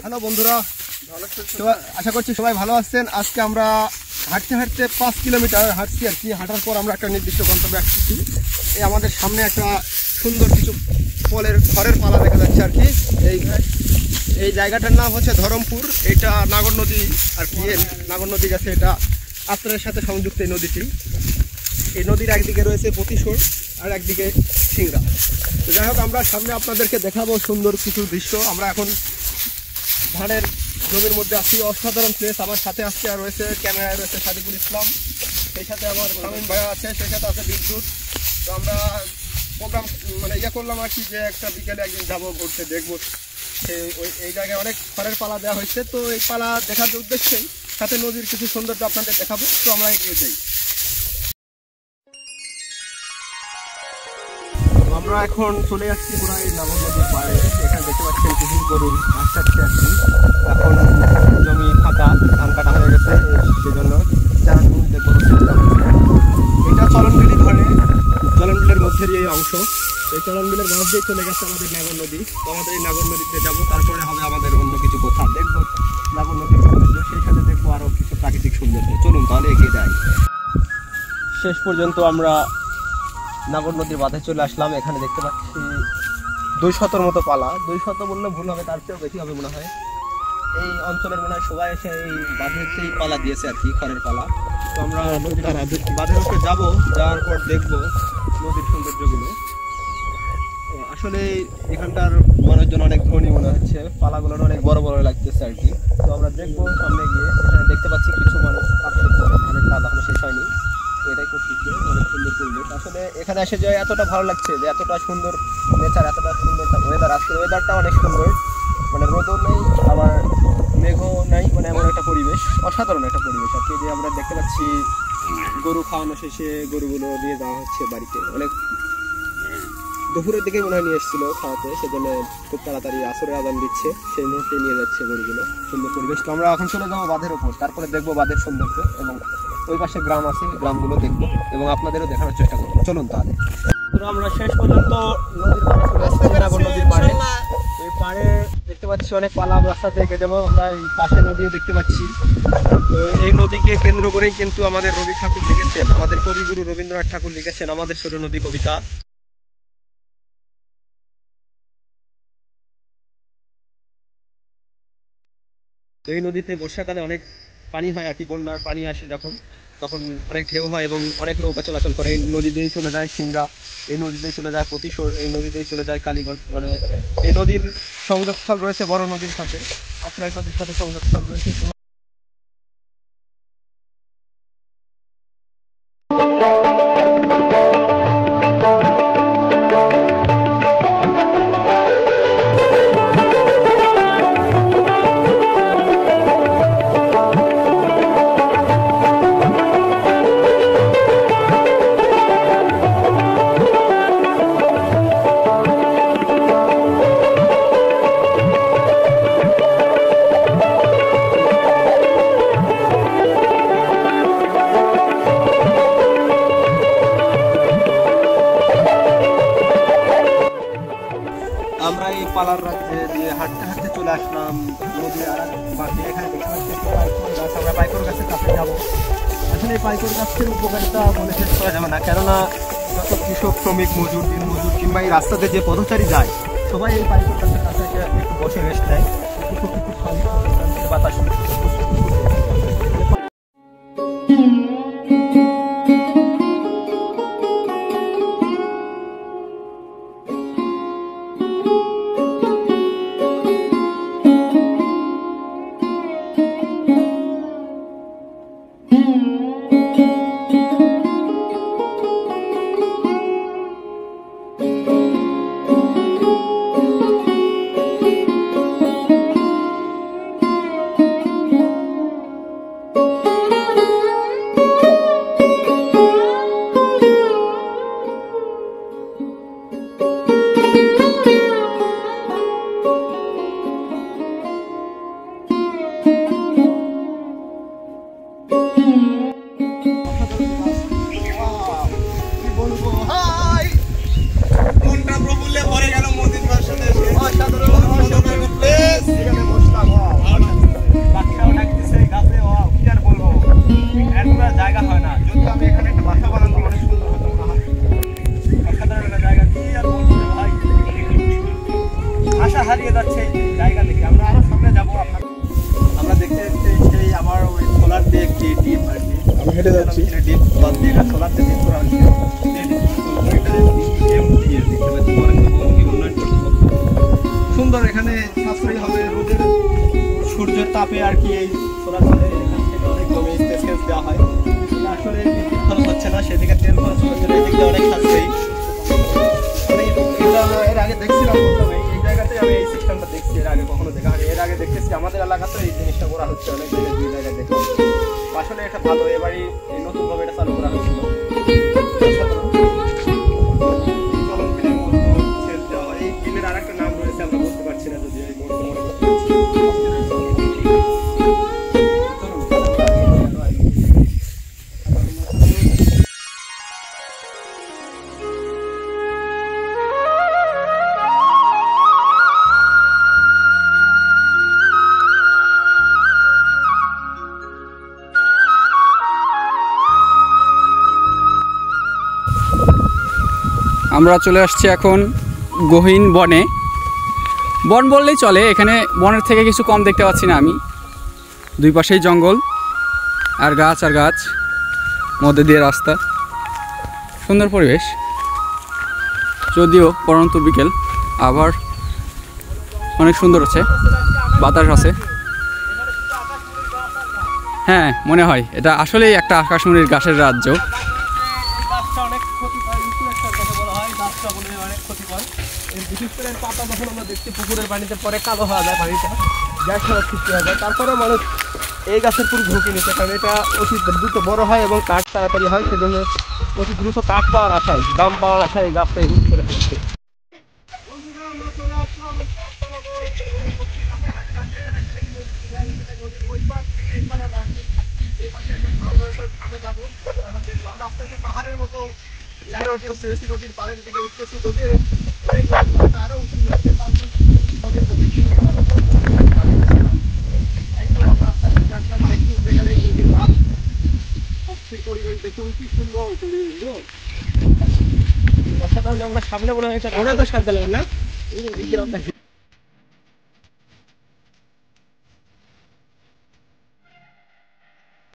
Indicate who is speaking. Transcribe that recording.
Speaker 1: Hello বন্ধুরা, আশা করছি সবাই ভালো আছেন। আজকে আমরা হাঁটতে হাঁটতে 5 কিলোমিটার হাঁটছি আর কি। হাঁটার পর আমরা একটা নির্দিষ্ট গন্তব্যে আসছি। এই আমাদের সামনে একটা সুন্দর কিছু খড়ের পালা দেখা যাচ্ছে আর কি। এই জায়গাটার নাম হচ্ছে ধরমপুর। এটা নাগর নদী আর কি। নাগর নদী গেছে, এটা আত্রাইয়ের সাথে সংযুক্ত এই নদীটি। এই নদীর একদিকে রয়েছে পতিশোর আর একদিকে সিংড়া। তো যাই হোক, আমরা সামনে আপনাদেরকে দেখাবো সুন্দর কিছু দৃশ্য। আমরা এখন ধানের জমির মধ্যে আছি, অসাধারণ প্লেস। আমার সাথে আজকে রয়েছে ক্যামেরায় রয়েছে সাদিকুল ইসলাম, সেই সাথে আমার শামীম ভাইয়া আছে, সেই সাথে আছে বিদ্যুৎ। তো আমরা প্রোগ্রাম করলাম আর কি, যে একটা বিকেলে একদিন যাবো ঘুরতে, দেখবো এই জায়গায় অনেক খড়ের পালা দেওয়া হয়েছে। তো এই পালা দেখার উদ্দেশ্যেই সাথে নদীর কিছু সৌন্দর্য আপনাদের দেখাবো। তো আমরা এগিয়ে যাই। আমরা এখন চলে যাচ্ছি পুরাই নাগর নদীর পাড়ে। এখানে দেখতে পাচ্ছেন কিছু গরুর ঘাস খাচ্ছে আর কি। এখন জমি ফাঁকা, ধান কাটা হয়ে গেছে, সেজন্য চারণভূমিতে গরু ছেড়ে দেওয়া হচ্ছে। এটা চলনবিলি ধরে, চলনবিলের মধ্যে এই অংশ। এই চলনবিলের মাছ দিয়ে চলে গেছে আমাদের নাগর নদী। তো আমাদের এই নাগর নদীতে যাবো, তারপরে হবে আমাদের অন্য কিছু কথা দেখবো। নাগর নদীর সৌন্দর্য, সেই সাথে দেখবো আরও কিছু প্রাকৃতিক সৌন্দর্য। চলুন তাহলে এগিয়ে যাই। শেষ পর্যন্ত আমরা নাগর নদীর বাঁধে চলে আসলাম। এখানে দেখতে পাচ্ছি 200 মতো পালা। 200 বললে ভুল হবে, তার চেয়েও বেশি হবে মনে হয়। এই অঞ্চলের মনে হয় সবাই এসে এই বাঁধের সেই পালা দিয়েছে আর কি, খড়ের পালা। তো আমরা বাঁধের উপরে যাবো, যাওয়ার পর দেখবো নদীর সৌন্দর্যগুলো। আসলে এখানকার মানুষজন অনেক ধনী মনে হচ্ছে, পালাগুলো অনেক বড় বড় লাগতেছে আর কি। তো আমরা দেখবো সামনে গিয়ে। এখানে দেখতে পাচ্ছি কিছু মানুষ ধানের পালা এখনো শেষ হয়নি। এটাই খুব অনেক সুন্দর পরিবেশ। আসলে এখানে এসে যে এতটা ভালো লাগছে, যে এতটা সুন্দর নেচার, এতটা সুন্দর ওয়েদার। আজকের ওয়েদারটা অনেক সুন্দর, রোদও নেই আবার মেঘও নাই, এমন একটা পরিবেশ, অসাধারণ একটা পরিবেশ আর কি। যে আমরা দেখতে পাচ্ছি গরু খাওয়ানো শেষে গরুগুলো নিয়ে যাওয়া হচ্ছে বাড়িতে। অনেক দুপুরের দিকে মনে হয় নিয়ে এসেছিল খাওয়াতে, সেজন্য খুব তাড়াতাড়ি আসরের আজান দিচ্ছে, সেই মুহূর্তে নিয়ে যাচ্ছে গরুগুলো। সুন্দর পরিবেশ। তো আমরা এখন চলে যাবো বাঁধের ওপর, তারপরে দেখবো বাঁধের সৌন্দর্য এবং ওই পাশে গ্রাম আছে, গ্রামগুলো দেখবো এবং আপনাদেরও দেখানোর চেষ্টা করবো। চলুন তাহলে। আমরা শেষ পর্যন্ত নদীর পাড়ে চলে আসছি, নাগর নদীর পাড়ে। এই পাড়ে দেখতে পাচ্ছি অনেক পালা রাস্তা থেকে, যেমন আমরা এই পাশে নদীও দেখতে পাচ্ছি। তো এই নদীকে কেন্দ্র করেই কিন্তু আমাদের রবি ঠাকুর লিখেছেন, আমাদের কবিগুরু রবীন্দ্রনাথ ঠাকুর লিখেছেন আমাদের ছোট নদী কবিতা। তো এই নদীতে বর্ষাকালে অনেক পানি হয় আর কি, বন্যার পানি আসে যখন, তখন অনেক ঢেউ হয় এবং অনেক নৌকা চলাচল করে। এই নদীতেই চলে যায় সিংড়া, এই নদীতেই চলে যায় পতিশোর, এই নদীতেই চলে যায় কালীগঞ্জ। এই নদীর সংযোগস্থল রয়েছে বড় নদীর সাথে, আত্রাই নদীর সাথে সংযোগস্থল রয়েছে। আমরা এই পালার রাজ্যে দিয়ে হাঁটতে হাঁটতে চলে আসলাম নদীর আর বাকি। এখানে দেখতে পাচ্ছি পাইকর গাছ। আমরা পাইকর গাছের কাছে যাবো। আসলে এই পাইকর গাছের উপকারিতা বলে শেষ করা যাবে না, কেননা যত কৃষক, শ্রমিক, মজুর, দিন মজুর কিংবা এই রাস্তাতে যে পথচারী যায়, সবাই এই পাইকর গাছের কাছে একটু বসে রেস্ট নেয়, বাতাস। হারিয়ে যাচ্ছে এই জায়গা থেকে। আমরা আরো সামনে যাবো। আমরা দেখতে দেখতে সেই আবার ওই সোলার দিয়ে একটি ডিপ আর কি আমি হেঁটে যাচ্ছি ডিপ বাদ দিয়ে সোলার দিয়ে ডিপ করা হচ্ছে। সুন্দর এখানে সাশ্রয়ী হবে রোদের সূর্যের তাপে আর কি। এই সোলার ফলে এখান থেকে অনেক জমি স্পেস দেওয়া হয়, আসলে বিদ্যুৎ খরচ হচ্ছে না, সেদিকে তেল খরচ হচ্ছে না, এদিকে অনেক সাশ্রয়ী। এর আগে দেখছিলাম এই জায়গাতে, আমি এই সিস্টেমটা দেখছি এর আগে কখনো দেখা হয়নি। এর আগে দেখতেছি আমাদের এলাকাতে এই জিনিসটা করা হচ্ছে অনেক জায়গায়, দুই জায়গায় দেখলাম। আসলে এটা ভালো, এবারই এই নতুনভাবে এটা চালু করা হয়েছিল। এই বিলের আর একটা নাম রয়েছে, আমরা বলতে পারছি না, যদি এই মুহূর্তে মনে করতে পারছি।
Speaker 2: আমরা চলে আসছি এখন গহীন বনে। বন বললেই চলে, এখানে বনের থেকে কিছু কম দেখতে পাচ্ছি না আমি। দুই পাশেই জঙ্গল আর গাছ, মধ্যে দিয়ে রাস্তা, সুন্দর পরিবেশ। যদিও পরন্ত বিকেল, আবার অনেক সুন্দর আছে, বাতাস আছে। হ্যাঁ, মনে হয় এটা আসলেই একটা আকাশমণির গাছের রাজ্য।
Speaker 1: বিশেষ করে পাতা যখন আমরা দেখছি পুকুরের পানিতে পরে কালো হয়ে যায়, পানিটা গ্যাস হওয়ার সৃষ্টি হয়ে যায়। তারপরে মানুষ এই গাছের পুরো ঝুঁকি নিচ্ছে, কারণ এটা অতি দ্রুত বড় হয় এবং কাঠ তাড়াতাড়ি হয়, সেজন্য অতি দ্রুত কাঠ পাওয়ার আশায়, দাম পাওয়ার আশায় এই গাছটা ইউজ করে ফেলছে। পাহাড়ের মতো পাহাড়ের দিকে উঠতেছি, আরো সামনে মনে হয় ওরা তো সাথে না